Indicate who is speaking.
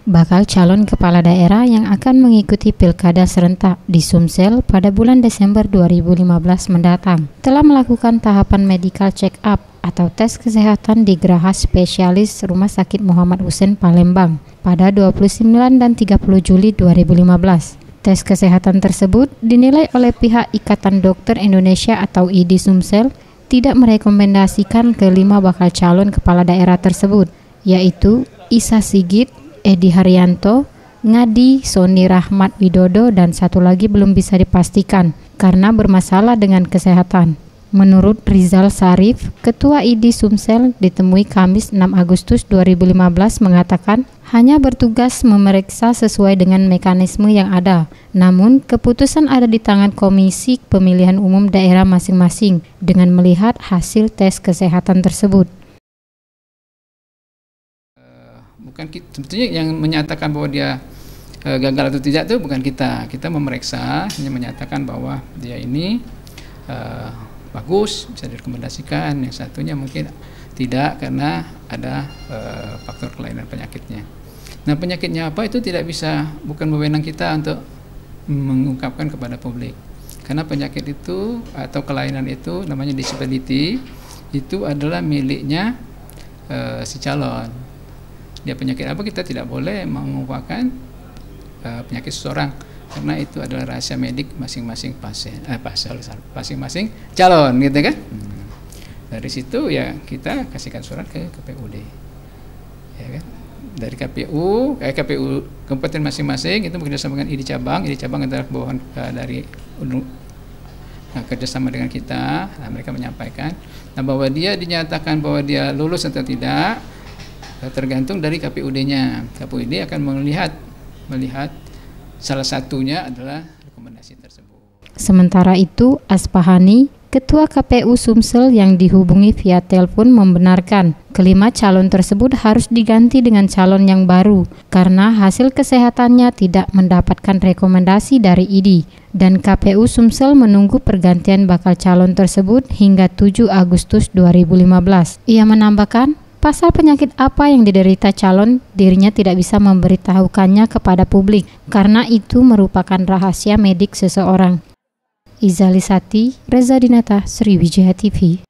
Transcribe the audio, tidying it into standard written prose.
Speaker 1: bakal calon kepala daerah yang akan mengikuti pilkada serentak di Sumsel pada bulan Desember 2015 mendatang telah melakukan tahapan medical check-up atau tes kesehatan di Geraha Spesialis Rumah Sakit Muhammad Hussein Palembang pada 29 dan 30 Juli 2015. Tes kesehatan tersebut dinilai oleh pihak Ikatan Dokter Indonesia atau IDI Sumsel tidak merekomendasikan kelima bakal calon kepala daerah tersebut, yaitu Isa Sigit, Edi Haryanto, Ngadi, Soni Rahmat Widodo, dan satu lagi belum bisa dipastikan karena bermasalah dengan kesehatan. Menurut Rizal Sarif, Ketua IDI Sumsel ditemui Kamis 6 Agustus 2015 mengatakan hanya bertugas memeriksa sesuai dengan mekanisme yang ada. Namun, keputusan ada di tangan Komisi Pemilihan Umum daerah masing-masing dengan melihat hasil tes kesehatan tersebut.
Speaker 2: Bukan kita, sebetulnya yang menyatakan bahwa dia gagal atau tidak itu bukan kita. Kita memeriksa, hanya menyatakan bahwa dia ini bagus, bisa direkomendasikan. Yang satunya mungkin tidak karena ada faktor kelainan penyakitnya. Nah, penyakitnya apa itu tidak bisa, bukan wewenang kita untuk mengungkapkan kepada publik. Karena penyakit itu atau kelainan itu namanya disability, itu adalah miliknya si calon. Dia penyakit apa kita tidak boleh mengungkapkan penyakit seseorang karena itu adalah rahasia medik masing-masing masing-masing calon, gitu kan? Dari situ ya kita kasihkan surat ke KPUD, ya kan? Dari KPU kabupaten masing-masing itu bekerjasama dengan IDI cabang adalah bawahan dari kerjasama dengan kita. Nah, mereka menyampaikan bahwa dia dinyatakan bahwa dia lulus atau tidak tergantung dari KPUD-nya. KPUD akan melihat salah satunya adalah rekomendasi tersebut.
Speaker 1: Sementara itu, Aspahani, Ketua KPU Sumsel yang dihubungi via telepon membenarkan kelima calon tersebut harus diganti dengan calon yang baru karena hasil kesehatannya tidak mendapatkan rekomendasi dari IDI dan KPU Sumsel menunggu pergantian bakal calon tersebut hingga 7 Agustus 2015. Ia menambahkan, pasal penyakit apa yang diderita calon, dirinya tidak bisa memberitahukannya kepada publik karena itu merupakan rahasia medik seseorang. Izalisati, Reza Dinata, Sriwijaya TV.